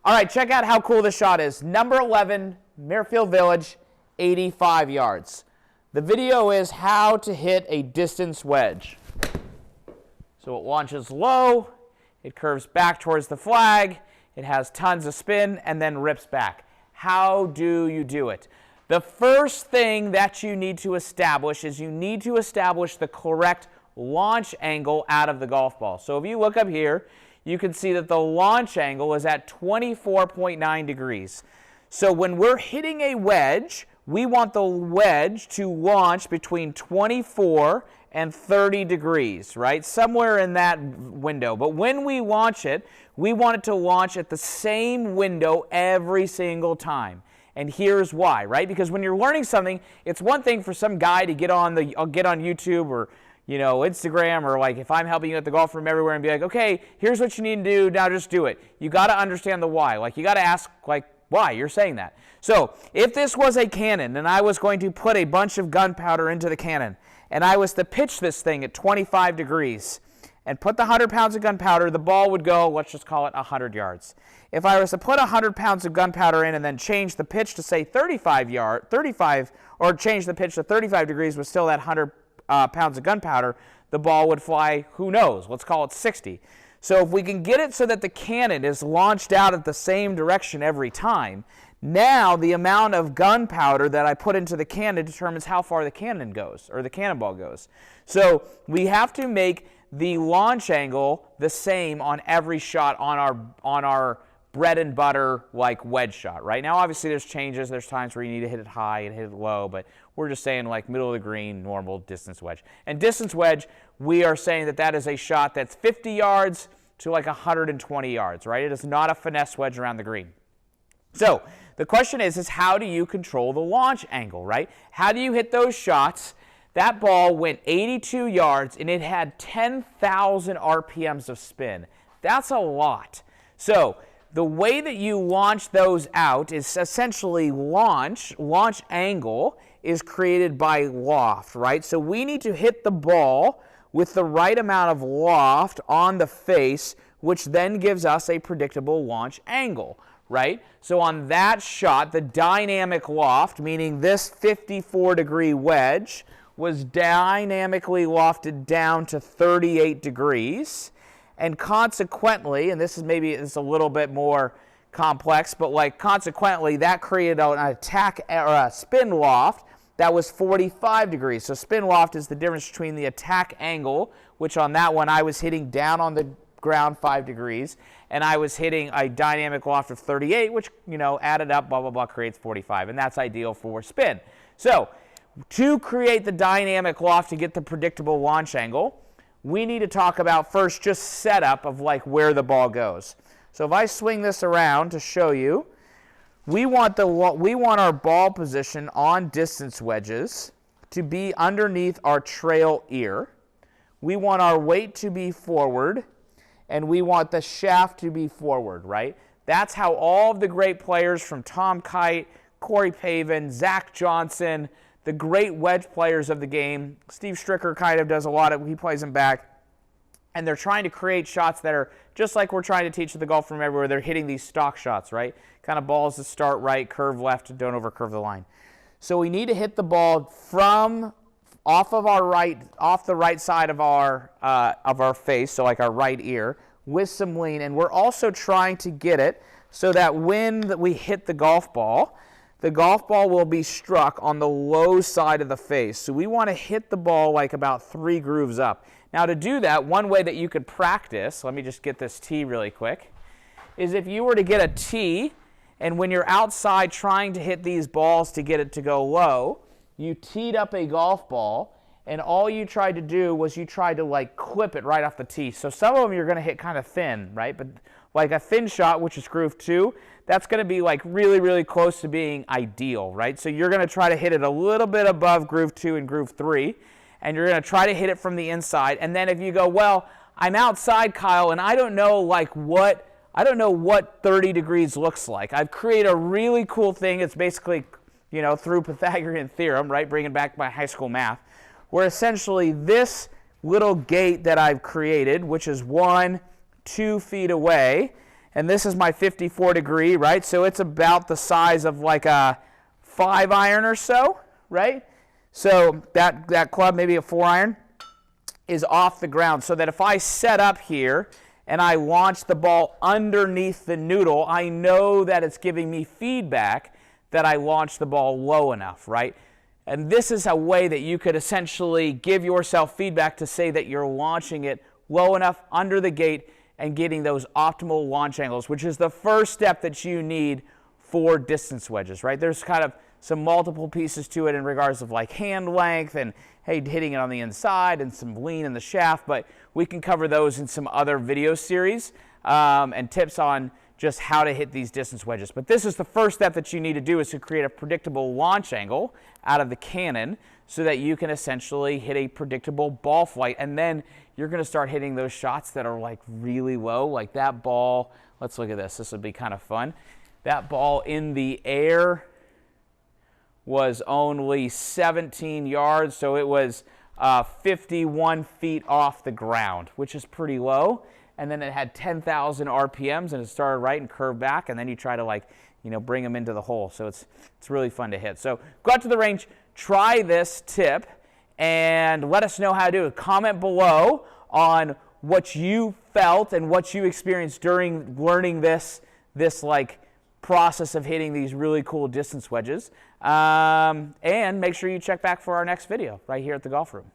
All right, check out how cool this shot is. Number 11, Muirfield Village, 85 yards. The video is how to hit a distance wedge. So it launches low, it curves back towards the flag, it has tons of spin, and then rips back. How do you do it? The first thing that you need to establish is you need to establish the correct launch angle out of the golf ball. So if you look up here, you can see that the launch angle is at 24.9 degrees. So when we're hitting a wedge, we want the wedge to launch between 24 and 30 degrees, right? Somewhere in that window. But when we launch it, we want it to launch at the same window every single time. And here's why, right? Because when you're learning something, it's one thing for some guy to get on YouTube or Instagram, or like if I'm helping you at the golf room everywhere and be like, okay, here's what you need to do, now just do it. You got to understand the why. Like you got to ask like why you're saying that. So if this was a cannon and I was going to put a bunch of gunpowder into the cannon and I was to pitch this thing at 25 degrees and put the 100 pounds of gunpowder, the ball would go, let's just call it 100 yards. If I was to put 100 pounds of gunpowder in and then change the pitch to say 35, or change the pitch to 35 degrees with still that 100 pounds of gunpowder, the ball would fly, who knows, let's call it 60. So if we can get it so that the cannon is launched out at the same direction every time, now the amount of gunpowder that I put into the cannon determines how far the cannon goes, or the cannonball goes. So we have to make the launch angle the same on every shot on our bread and butter like wedge shot. Right now obviously there's changes, there's times where you need to hit it high and hit it low, but we're just saying like middle of the green, normal distance wedge. And distance wedge, we are saying that that is a shot that's 50 yards to like 120 yards, right? It is not a finesse wedge around the green. So the question is how do you control the launch angle, right? How do you hit those shots? That ball went 82 yards and it had 10,000 RPMs of spin. That's a lot. So the way that you launch those out is essentially launch angle is created by loft, right? So we need to hit the ball with the right amount of loft on the face, which then gives us a predictable launch angle, right? So on that shot, the dynamic loft, meaning this 54-degree wedge, was dynamically lofted down to 38 degrees. And consequently, and this is maybe it's a little bit more complex, but like consequently, that created an attack or a spin loft that was 45 degrees. So spin loft is the difference between the attack angle, which on that one I was hitting down on the ground 5 degrees, and I was hitting a dynamic loft of 38, which added up, blah blah blah, creates 45, and that's ideal for spin. So to create the dynamic loft to get the predictable launch angle, we need to talk about first just setup of like where the ball goes. So if I swing this around to show you, we want our ball position on distance wedges to be underneath our trail ear. We want our weight to be forward, and we want the shaft to be forward, right? That's how all of the great players from Tom Kite, Corey Pavin, Zach Johnson, the great wedge players of the game. Steve Stricker kind of does a lot of, he plays them back. And they're trying to create shots that are just like we're trying to teach at the golf room everywhere. They're hitting these stock shots, right? Kind of balls that start right, curve left, don't overcurve the line. So we need to hit the ball from off the right side of our face, so like our right ear, with some lean. And we're also trying to get it so that when we hit the golf ball will be struck on the low side of the face. So we want to hit the ball like about 3 grooves up. Now to do that, one way that you could practice, let me just get this tee really quick, is if you were to get a tee, and when you're outside trying to hit these balls to get it to go low, you teed up a golf ball, and all you tried to do was you tried to like clip it right off the tee. So some of them you're going to hit kind of thin, right? But like a thin shot, which is groove 2, that's going to be like really, really close to being ideal, right? So you're going to try to hit it a little bit above groove 2 and groove 3, and you're going to try to hit it from the inside. And then if you go, well, I'm outside, Kyle, and I don't know what 30 degrees looks like. I've created a really cool thing. It's basically, through Pythagorean theorem, right? Bringing back my high school math, where essentially this little gate that I've created, which is 1-2 feet away, and this is my 54 degree, right? So it's about the size of like a 5-iron or so, right? So that club, maybe a 4-iron, is off the ground, so that if I set up here and I launch the ball underneath the noodle, I know that it's giving me feedback that I launched the ball low enough, right? And this is a way that you could essentially give yourself feedback to say that you're launching it low enough under the gate and getting those optimal launch angles, which is the first step that you need for distance wedges, right? There's kind of some multiple pieces to it in regards of like hand length and, hey, hitting it on the inside and some lean in the shaft, but we can cover those in some other video series and tips on just how to hit these distance wedges. But this is the first step that you need to do, is to create a predictable launch angle out of the cannon so that you can essentially hit a predictable ball flight, and then you're going to start hitting those shots that are like really low, like that ball. Let's look at this. This would be kind of fun. That ball in the air was only 17 yards, so it was 51 feet off the ground, which is pretty low. And then it had 10,000 RPMs, and it started right and curved back, and then you try to, like, you know, bring them into the hole. So it's really fun to hit. So go out to the range, try this tip, and let us know how to do it. Comment below on what you felt and what you experienced during learning this like process of hitting these really cool distance wedges. And make sure you check back for our next video right here at the Golf Room.